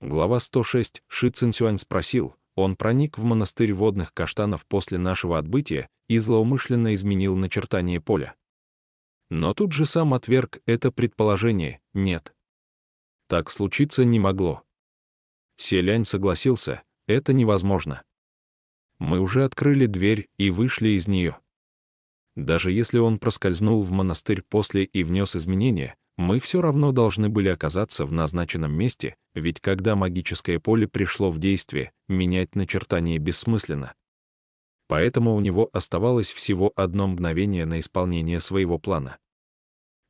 Глава 106. Ши Цинсюань спросил. Он проник в монастырь водных каштанов после нашего отбытия и злоумышленно изменил начертание поля. Но тут же сам отверг это предположение. Нет. Так случиться не могло. Селянь согласился. Это невозможно. Мы уже открыли дверь и вышли из нее. Даже если он проскользнул в монастырь после и внес изменения, мы все равно должны были оказаться в назначенном месте, ведь когда магическое поле пришло в действие, менять начертание бессмысленно. Поэтому у него оставалось всего одно мгновение на исполнение своего плана.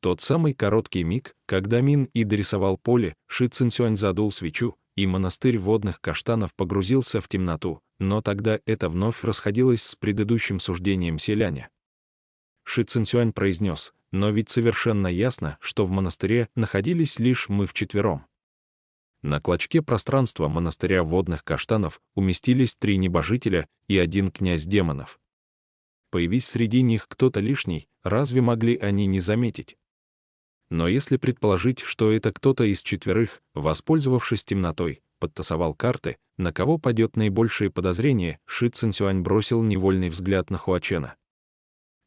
Тот самый короткий миг, когда Мин И дорисовал поле, Ши Цинсюань задул свечу, и монастырь водных каштанов погрузился в темноту, но тогда это вновь расходилось с предыдущим суждением селяня. Ши Цинсюань произнес: «Но ведь совершенно ясно, что в монастыре находились лишь мы вчетвером». На клочке пространства монастыря водных каштанов уместились 3 небожителя и 1 князь демонов. Появись среди них кто-то лишний, разве могли они не заметить? Но если предположить, что это кто-то из 4, воспользовавшись темнотой, подтасовал карты, на кого падет наибольшее подозрение, Ши Цинсюань бросил невольный взгляд на Хуачена.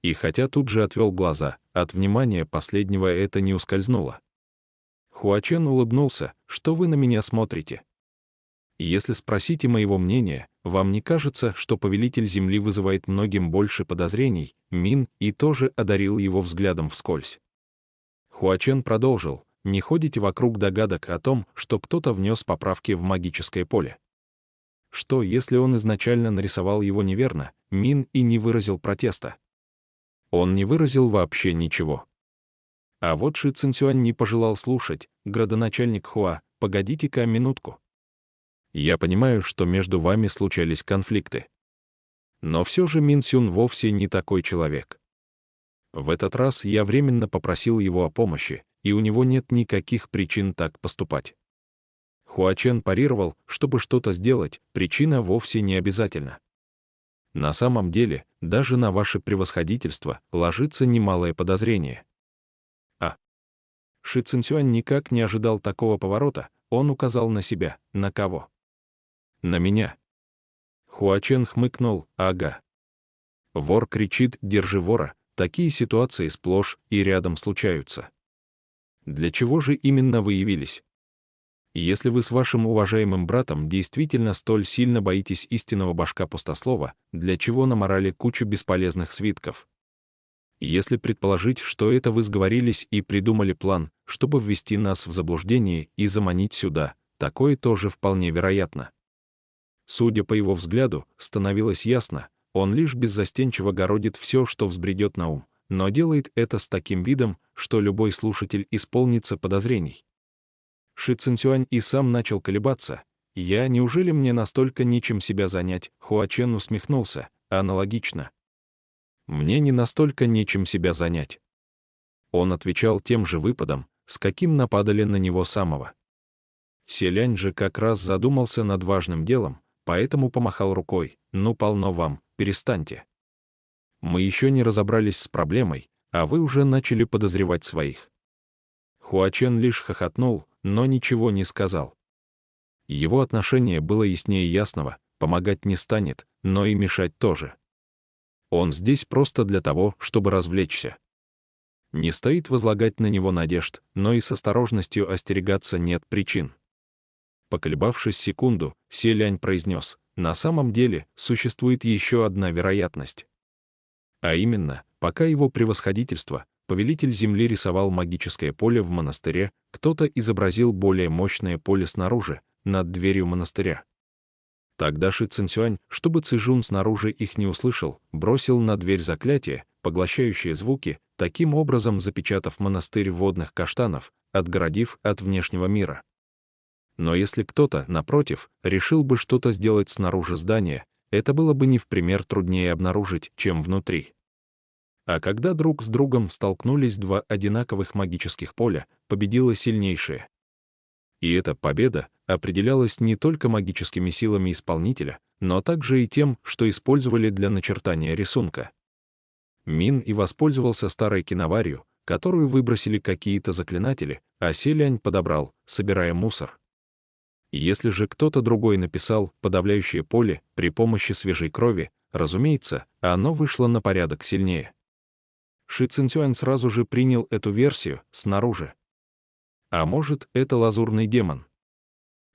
И хотя тут же отвел глаза, от внимания последнего это не ускользнуло. Хуачен улыбнулся: «Что вы на меня смотрите? Если спросите моего мнения, вам не кажется, что повелитель Земли вызывает многим больше подозрений?» Мин И тоже одарил его взглядом вскользь. Хуачен продолжил: «Не ходите вокруг догадок о том, что кто-то внес поправки в магическое поле. Что, если он изначально нарисовал его неверно?» Мин И не выразил протеста. Он не выразил вообще ничего. А вот Ши Цинсюань не пожелал слушать. «Градоначальник Хуа, погодите-ка минутку. Я понимаю, что между вами случались конфликты. Но все же Мин Сюн вовсе не такой человек. В этот раз я временно попросил его о помощи, и у него нет никаких причин так поступать». Хуачен парировал: «Чтобы что-то сделать, причина вовсе не обязательна. На самом деле, даже на ваше превосходительство ложится немалое подозрение». Ши Цинсюань никак не ожидал такого поворота. Он указал на себя. «На кого?» «На меня». Хуачен хмыкнул: «Ага. Вор кричит: держи вора». Такие ситуации сплошь и рядом случаются. Для чего же именно вы явились? Если вы с вашим уважаемым братом действительно столь сильно боитесь истинного башка Пустослова, для чего наморали кучу бесполезных свитков? Если предположить, что это вы сговорились и придумали план, чтобы ввести нас в заблуждение и заманить сюда, такое тоже вполне вероятно». Судя по его взгляду, становилось ясно, он лишь беззастенчиво городит все, что взбредет на ум, но делает это с таким видом, что любой слушатель исполнится подозрений. Ши Цинсюань и сам начал колебаться. Неужели мне настолько нечем себя занять?» Хуачен усмехнулся: «Аналогично. Мне не настолько нечем себя занять». Он отвечал тем же выпадом, с каким нападали на него самого. Селянь же как раз задумался над важным делом, поэтому помахал рукой: «Ну, полно вам, перестаньте. Мы еще не разобрались с проблемой, а вы уже начали подозревать своих». Хуачен лишь хохотнул, но ничего не сказал. Его отношение было яснее ясного: помогать не станет, но и мешать тоже. Он здесь просто для того, чтобы развлечься. Не стоит возлагать на него надежд, но и с осторожностью остерегаться нет причин. Поколебавшись секунду, Селянь произнес: «На самом деле существует еще одна вероятность. А именно, пока его превосходительство, повелитель Земли, рисовал магическое поле в монастыре, кто-то изобразил более мощное поле снаружи, над дверью монастыря. Тогда Ши Цинсюань, чтобы Цзэжун снаружи их не услышал, бросил на дверь заклятие, поглощающее звуки, таким образом запечатав монастырь водных каштанов, отгородив от внешнего мира. Но если кто-то, напротив, решил бы что-то сделать снаружи здания, это было бы не в пример труднее обнаружить, чем внутри. А когда друг с другом столкнулись 2 одинаковых магических поля, победило сильнейшее. И эта победа определялась не только магическими силами исполнителя, но также и тем, что использовали для начертания рисунка. Мин И воспользовался старой киноварью, которую выбросили какие-то заклинатели, а Селянь подобрал, собирая мусор. Если же кто-то другой написал «подавляющее поле» при помощи свежей крови, разумеется, оно вышло на порядок сильнее. Ши Цинцюань сразу же принял эту версию снаружи. А может, это лазурный демон?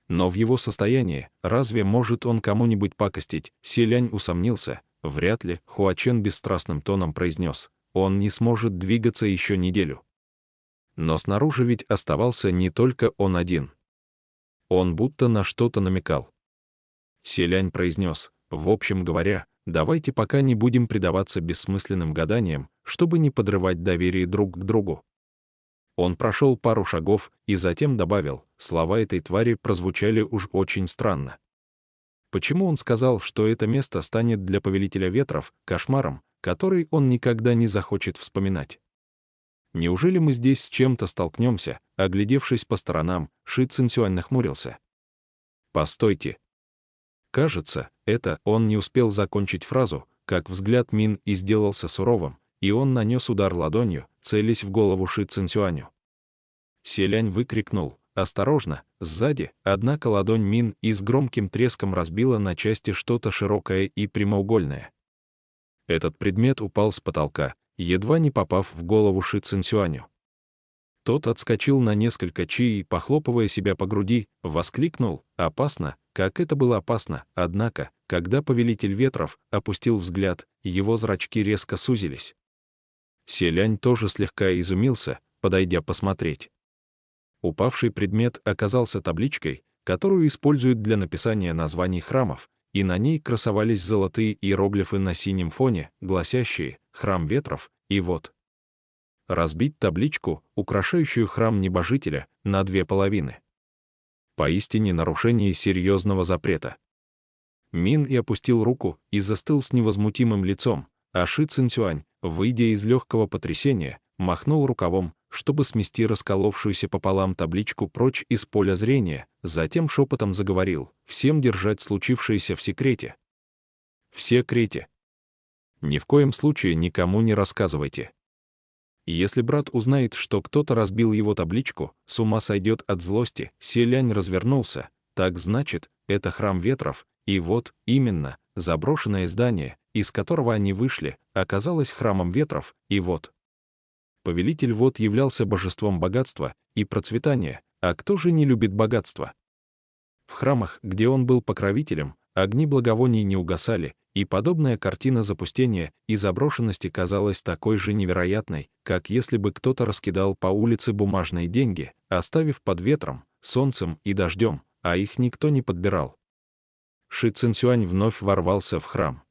Но в его состоянии, разве может он кому-нибудь пакостить? Селянь усомнился, вряд ли. Хуачен бесстрастным тоном произнес, он не сможет двигаться еще неделю. Но снаружи ведь оставался не только он один. Он будто на что-то намекал. Селянь произнес, в общем говоря, давайте пока не будем предаваться бессмысленным гаданиям, чтобы не подрывать доверие друг к другу. Он прошел пару шагов и затем добавил, слова этой твари прозвучали уж очень странно. Почему он сказал, что это место станет для повелителя ветров кошмаром, который он никогда не захочет вспоминать? Неужели мы здесь с чем-то столкнемся? Оглядевшись по сторонам, Ши Цинцюань нахмурился. Постойте. Кажется, это он не успел закончить фразу, как взгляд Мин и сделался суровым, и он нанес удар ладонью, целясь в голову Ши Цинцюаню. Селянь выкрикнул «Осторожно!» сзади, однако ладонь Мин и с громким треском разбила на части что-то широкое и прямоугольное. Этот предмет упал с потолка, едва не попав в голову Ши Цинцюаню. Тот отскочил на несколько чи и, похлопывая себя по груди, воскликнул «Опасно!» Как это было опасно, однако, когда повелитель ветров опустил взгляд, его зрачки резко сузились. Селянь тоже слегка изумился, подойдя посмотреть. Упавший предмет оказался табличкой, которую используют для написания названий храмов, и на ней красовались золотые иероглифы на синем фоне, гласящие «Храм ветров» и вот. Разбить табличку, украшающую храм небожителя, на две половины. Поистине нарушение серьезного запрета. Мин и опустил руку и застыл с невозмутимым лицом, а Ши Цинцюань, выйдя из легкого потрясения, махнул рукавом, чтобы смести расколовшуюся пополам табличку прочь из поля зрения, затем шепотом заговорил, всем держать случившееся в секрете. В секрете. Ни в коем случае никому не рассказывайте. Если брат узнает, что кто-то разбил его табличку, с ума сойдет от злости. Селянь развернулся. Так значит, это храм ветров, и вот, именно, заброшенное здание, из которого они вышли, оказалось храмом ветров, и вот. Повелитель вод являлся божеством богатства и процветания, а кто же не любит богатство? В храмах, где он был покровителем, огни благовоний не угасали, и подобная картина запустения и заброшенности казалась такой же невероятной, как если бы кто-то раскидал по улице бумажные деньги, оставив под ветром, солнцем и дождем, а их никто не подбирал. Ши Цинцюань вновь ворвался в храм.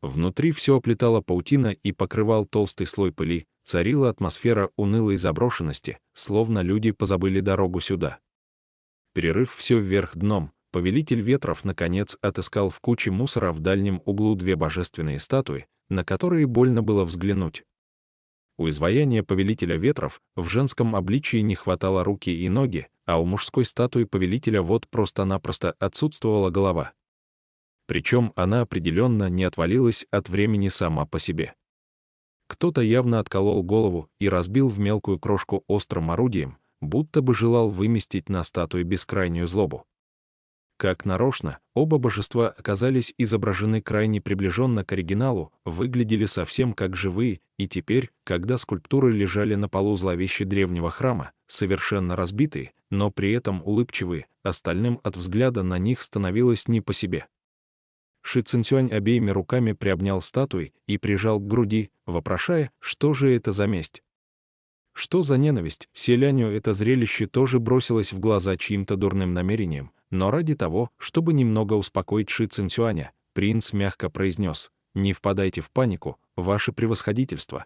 Внутри все оплетала паутина и покрывал толстый слой пыли, царила атмосфера унылой заброшенности, словно люди позабыли дорогу сюда. Перерыв все вверх дном, повелитель ветров наконец отыскал в куче мусора в дальнем углу две божественные статуи, на которые больно было взглянуть. У изваяния повелителя ветров в женском обличии не хватало руки и ноги, а у мужской статуи повелителя вод просто-напросто отсутствовала голова. Причем она определенно не отвалилась от времени сама по себе. Кто-то явно отколол голову и разбил в мелкую крошку острым орудием, будто бы желал выместить на статуе бескрайнюю злобу. Как нарочно, оба божества оказались изображены крайне приближенно к оригиналу, выглядели совсем как живые, и теперь, когда скульптуры лежали на полу зловеще древнего храма, совершенно разбитые, но при этом улыбчивые, остальным от взгляда на них становилось не по себе. Ши Цинцюань обеими руками приобнял статуи и прижал к груди, вопрошая, что же это за месть. Что за ненависть? Селяню это зрелище тоже бросилось в глаза чьим-то дурным намерением, но ради того, чтобы немного успокоить Ши Цинцюаня, принц мягко произнес: «Не впадайте в панику, ваше превосходительство.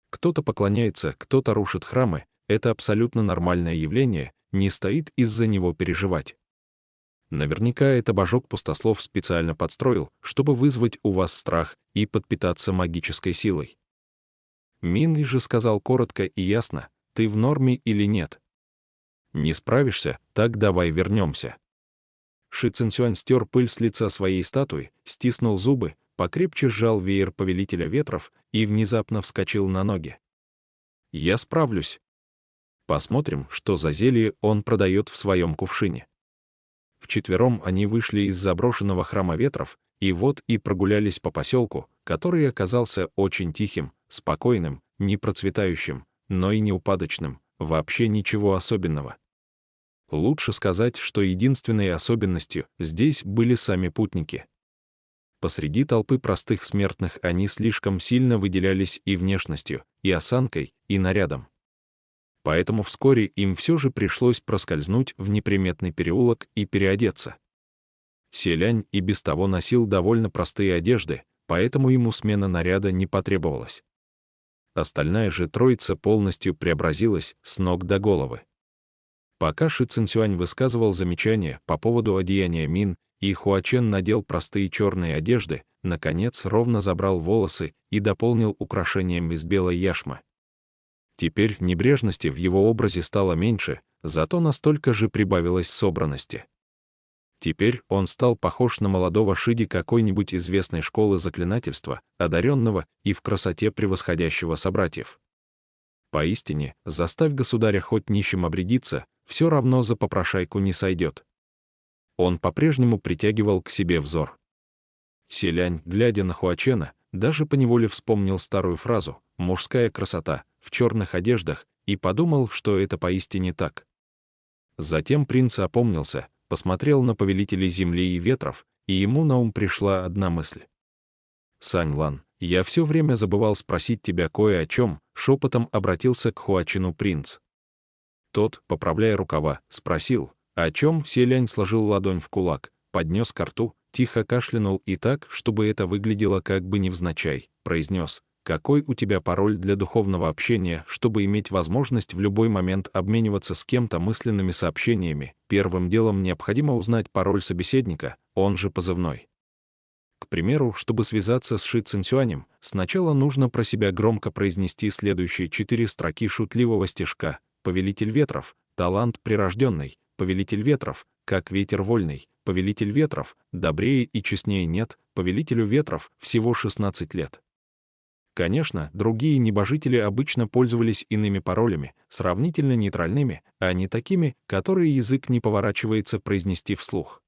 Кто-то поклоняется, кто-то рушит храмы, это абсолютно нормальное явление, не стоит из-за него переживать. Наверняка это божок-пустослов специально подстроил, чтобы вызвать у вас страх и подпитаться магической силой». Мин же сказал коротко и ясно: «Ты в норме или нет? Не справишься, так давай вернемся». Ши Цинцюань стер пыль с лица своей статуи, стиснул зубы, покрепче сжал веер повелителя ветров и внезапно вскочил на ноги. «Я справлюсь. Посмотрим, что за зелье он продает в своем кувшине». Вчетвером они вышли из заброшенного храма ветров, и вот и прогулялись по поселку, который оказался очень тихим, спокойным, не процветающим, но и не упадочным, вообще ничего особенного. Лучше сказать, что единственной особенностью здесь были сами путники. Посреди толпы простых смертных они слишком сильно выделялись и внешностью, и осанкой, и нарядом. Поэтому вскоре им все же пришлось проскользнуть в неприметный переулок и переодеться. Селянь и без того носил довольно простые одежды, поэтому ему смена наряда не потребовалась. Остальная же троица полностью преобразилась с ног до головы. Пока Ши Цинцюань высказывал замечания по поводу одеяния Мин, и Хуачен надел простые черные одежды, наконец ровно забрал волосы и дополнил украшением из белой яшмы. Теперь небрежности в его образе стало меньше, зато настолько же прибавилось собранности. Теперь он стал похож на молодого Шиди какой-нибудь известной школы заклинательства, одаренного и в красоте превосходящего собратьев. Поистине, заставь государя хоть нищим обрядиться, все равно за попрошайку не сойдет. Он по-прежнему притягивал к себе взор. Селянь, глядя на Хуачена, даже поневоле вспомнил старую фразу «мужская красота» в черных одеждах и подумал, что это поистине так. Затем принц опомнился, посмотрел на повелителей земли и ветров, и ему на ум пришла одна мысль. «Сань Лан, я все время забывал спросить тебя кое о чем», — шепотом обратился к Хуачену принц. Тот, поправляя рукава, спросил, о чем. Селянь сложил ладонь в кулак, поднес ко рту, тихо кашлянул и так, чтобы это выглядело как бы невзначай, произнес: «Какой у тебя пароль для духовного общения, чтобы иметь возможность в любой момент обмениваться с кем-то мысленными сообщениями? Первым делом необходимо узнать пароль собеседника, он же позывной». К примеру, чтобы связаться с Ши Цинцюанем, сначала нужно про себя громко произнести следующие 4 строки шутливого стишка: «Повелитель ветров, талант прирожденный, повелитель ветров, как ветер вольный, повелитель ветров, добрее и честнее нет, повелителю ветров всего 16 лет». Конечно, другие небожители обычно пользовались иными паролями, сравнительно нейтральными, а не такими, которые язык не поворачивается произнести вслух.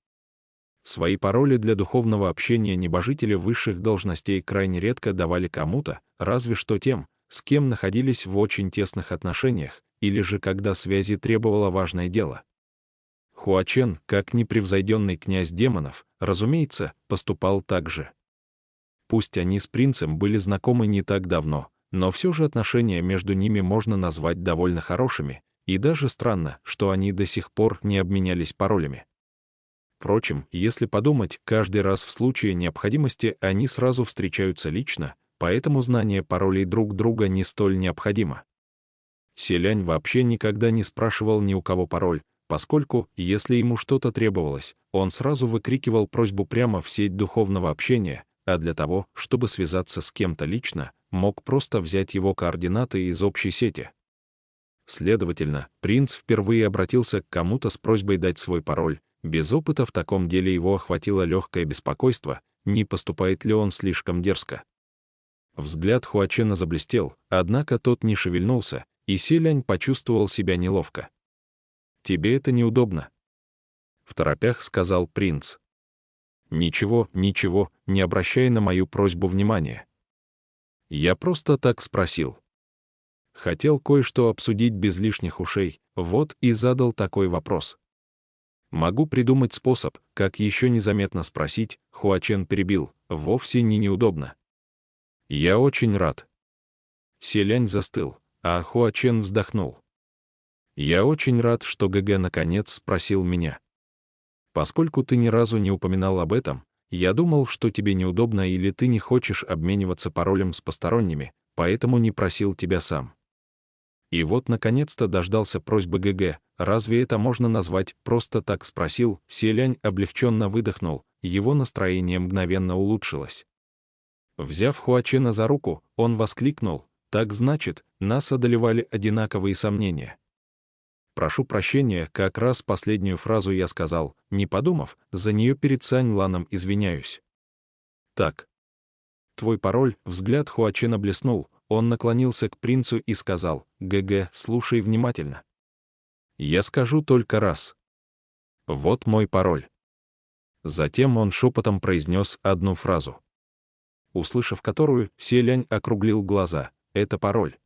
Свои пароли для духовного общения небожители высших должностей крайне редко давали кому-то, разве что тем, с кем находились в очень тесных отношениях, или же когда связи требовало важное дело. Хуачен, как непревзойденный князь демонов, разумеется, поступал так же. Пусть они с принцем были знакомы не так давно, но все же отношения между ними можно назвать довольно хорошими, и даже странно, что они до сих пор не обменялись паролями. Впрочем, если подумать, каждый раз в случае необходимости они сразу встречаются лично, поэтому знание паролей друг друга не столь необходимо. Селянь вообще никогда не спрашивал ни у кого пароль, поскольку, если ему что-то требовалось, он сразу выкрикивал просьбу прямо в сеть духовного общения, а для того, чтобы связаться с кем-то лично, мог просто взять его координаты из общей сети. Следовательно, принц впервые обратился к кому-то с просьбой дать свой пароль. Без опыта в таком деле его охватило легкое беспокойство, не поступает ли он слишком дерзко. Взгляд Хуачена заблестел, однако тот не шевельнулся, и Селянь почувствовал себя неловко. «Тебе это неудобно», — второпях сказал принц. «Ничего, ничего, не обращай на мою просьбу внимания. Я просто так спросил. Хотел кое-что обсудить без лишних ушей, вот и задал такой вопрос». «Могу придумать способ, как еще незаметно спросить», — Хуачен перебил, — «вовсе не неудобно». «Я очень рад». Селянь застыл, а Хуачен вздохнул. «Я очень рад, что ГГ наконец спросил меня. Поскольку ты ни разу не упоминал об этом, я думал, что тебе неудобно или ты не хочешь обмениваться паролем с посторонними, поэтому не просил тебя сам». И вот наконец-то дождался просьбы ГГ. Разве это можно назвать «просто так спросил»? Селянь облегченно выдохнул, его настроение мгновенно улучшилось. Взяв Хуачена за руку, он воскликнул: «Так значит, нас одолевали одинаковые сомнения». Прошу прощения, как раз последнюю фразу я сказал, не подумав, за нее перед Сань Ланом извиняюсь. Так. Твой пароль, взгляд Хуачена блеснул, он наклонился к принцу и сказал: «ГГ, слушай внимательно. Я скажу только раз. Вот мой пароль. Затем он шепотом произнес одну фразу, услышав которую, Селянь округлил глаза. Это пароль.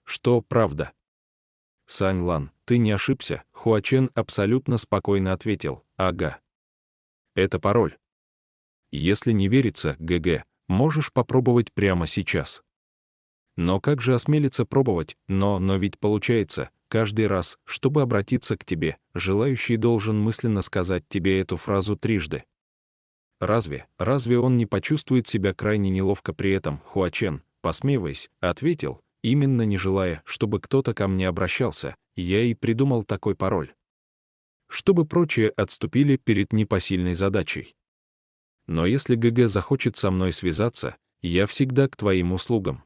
Что правда? Сань Лан, ты не ошибся, Хуачен абсолютно спокойно ответил. Ага. Это пароль. Если не верится, ГГ, можешь попробовать прямо сейчас. Но как же осмелиться пробовать? Но ведь получается, каждый раз, чтобы обратиться к тебе, желающий должен мысленно сказать тебе эту фразу трижды. Разве он не почувствует себя крайне неловко при этом? Хуачен, посмеиваясь, ответил, именно не желая, чтобы кто-то ко мне обращался, я и придумал такой пароль. Чтобы прочие отступили перед непосильной задачей. Но если ГГ захочет со мной связаться, я всегда к твоим услугам.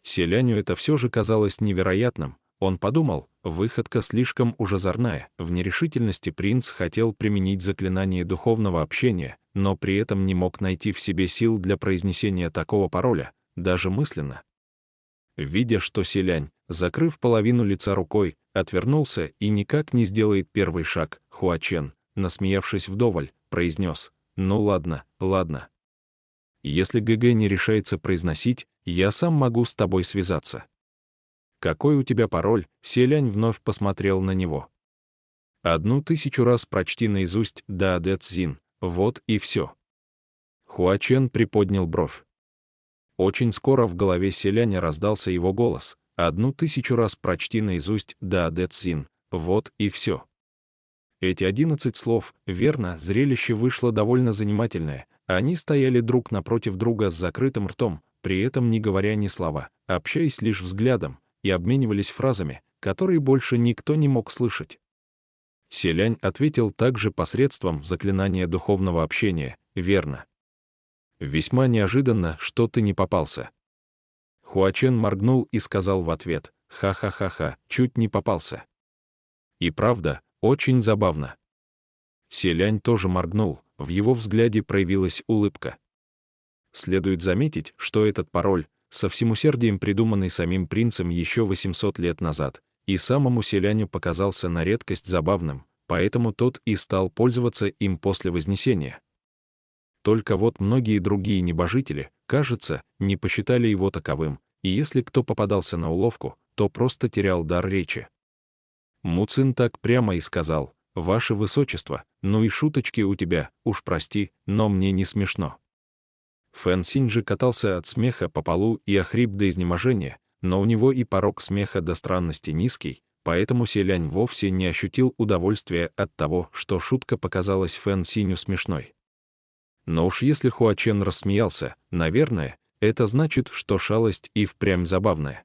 Селяню это все же казалось невероятным. Он подумал, выходка слишком уж озорная. В нерешительности принц хотел применить заклинание духовного общения, но при этом не мог найти в себе сил для произнесения такого пароля, даже мысленно. Видя, что Селянь, закрыв половину лица рукой, отвернулся и никак не сделает первый шаг, Хуачен, насмеявшись вдоволь, произнес: «Ну ладно. Если ГГ не решается произносить, я сам могу с тобой связаться». «Какой у тебя пароль?» Селянь вновь посмотрел на него. 1000 раз прочти наизусть «Да Дэ Цзин», вот и все. Хуачен приподнял бровь. Очень скоро в голове Селяня раздался его голос. 1000 раз прочти наизусть «Да Дэ Цзин», вот и все. Эти 11 слов, верно, зрелище вышло довольно занимательное. Они стояли друг напротив друга с закрытым ртом, при этом не говоря ни слова, общаясь лишь взглядом, и обменивались фразами, которые больше никто не мог слышать. Селянь ответил также посредством заклинания духовного общения, верно. «Весьма неожиданно, что ты не попался». Хуачен моргнул и сказал в ответ: «Ха-ха-ха-ха, чуть не попался». И правда, очень забавно. Селянь тоже моргнул, в его взгляде проявилась улыбка. Следует заметить, что этот пароль, со всем усердием придуманный самим принцем еще 800 лет назад, и самому Селяню показался на редкость забавным, поэтому тот и стал пользоваться им после Вознесения. Только вот многие другие небожители, кажется, не посчитали его таковым, и если кто попадался на уловку, то просто терял дар речи. Муцин так прямо и сказал: «Ваше Высочество, ну и шуточки у тебя, уж прости, но мне не смешно». Фэн Синь же катался от смеха по полу и охрип до изнеможения, но у него и порог смеха до странности низкий, поэтому Селянь вовсе не ощутил удовольствия от того, что шутка показалась Фэн Синю смешной. Но уж если Хуачен рассмеялся, наверное, это значит, что шалость и впрямь забавная.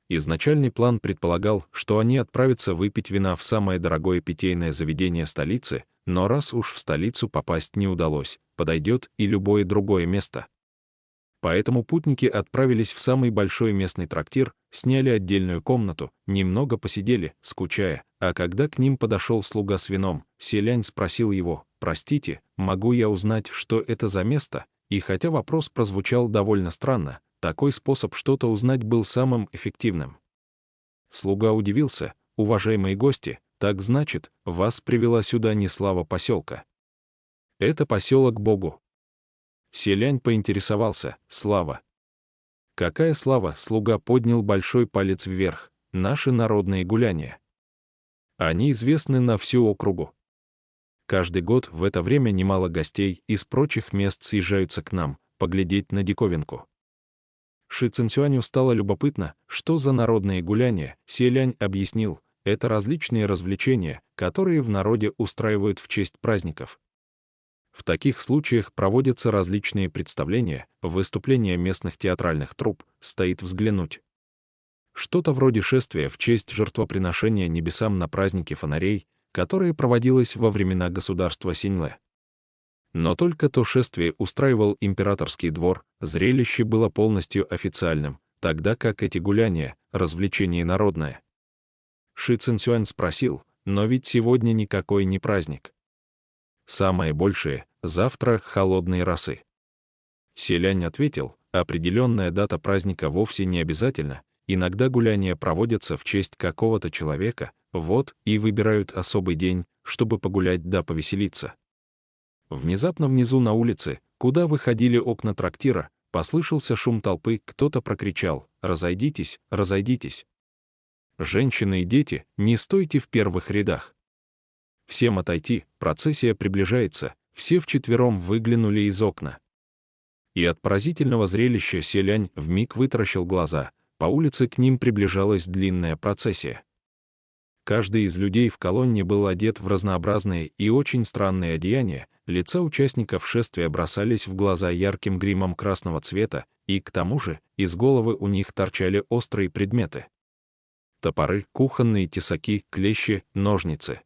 Изначальный план предполагал, что они отправятся выпить вина в самое дорогое питейное заведение столицы, но раз уж в столицу попасть не удалось, подойдет и любое другое место. Поэтому путники отправились в самый большой местный трактир, сняли отдельную комнату, немного посидели, скучая, а когда к ним подошел слуга с вином, Селянь спросил его: «Простите, могу я узнать, что это за место?» И хотя вопрос прозвучал довольно странно, такой способ что-то узнать был самым эффективным. Слуга удивился: «Уважаемые гости, так значит, вас привела сюда не слава поселка. Это поселок Богу». Селянь поинтересовался: «Слава?» «Какая слава?» Слуга поднял большой палец вверх: «Наши народные гуляния. Они известны на всю округу. Каждый год в это время немало гостей из прочих мест съезжаются к нам, поглядеть на диковинку». Ши Цинцюаню стало любопытно, что за народные гуляния. Селянь объяснил: это различные развлечения, которые в народе устраивают в честь праздников. В таких случаях проводятся различные представления, выступления местных театральных труп, стоит взглянуть. Что-то вроде шествия в честь жертвоприношения небесам на празднике фонарей, которое проводилось во времена государства Синьлэ. Но только то шествие устраивал императорский двор, зрелище было полностью официальным, тогда как эти гуляния — развлечение народное. Ши Цинцюань спросил: «Но ведь сегодня никакой не праздник. Самое большее — завтра холодные росы». Селянь ответил: «Определенная дата праздника вовсе не обязательно, иногда гуляния проводятся в честь какого-то человека, вот, и выбирают особый день, чтобы погулять да повеселиться. Внезапно внизу на улице, куда выходили окна трактира, послышался шум толпы, кто-то прокричал: «Разойдитесь, разойдитесь! Женщины и дети, не стойте в первых рядах! Всем отойти, процессия приближается!» Все вчетвером выглянули из окна. И от поразительного зрелища селянь вмиг вытаращил глаза, по улице к ним приближалась длинная процессия. Каждый из людей в колонне был одет в разнообразные и очень странные одеяния, лица участников шествия бросались в глаза ярким гримом красного цвета, и, к тому же, из головы у них торчали острые предметы. Топоры, кухонные тесаки, клещи, ножницы.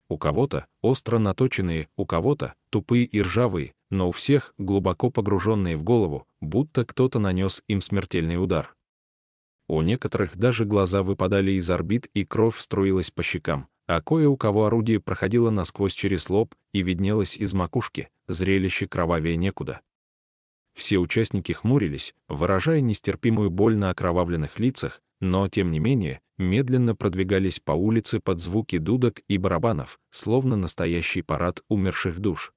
У кого-то остро наточенные, у кого-то тупые и ржавые, но у всех глубоко погруженные в голову, будто кто-то нанес им смертельный удар. У некоторых даже глаза выпадали из орбит и кровь струилась по щекам, а кое у кого орудие проходило насквозь через лоб и виднелось из макушки, зрелище кровавее некуда. Все участники хмурились, выражая нестерпимую боль на окровавленных лицах, но, тем не менее, медленно продвигались по улице под звуки дудок и барабанов, словно настоящий парад умерших душ.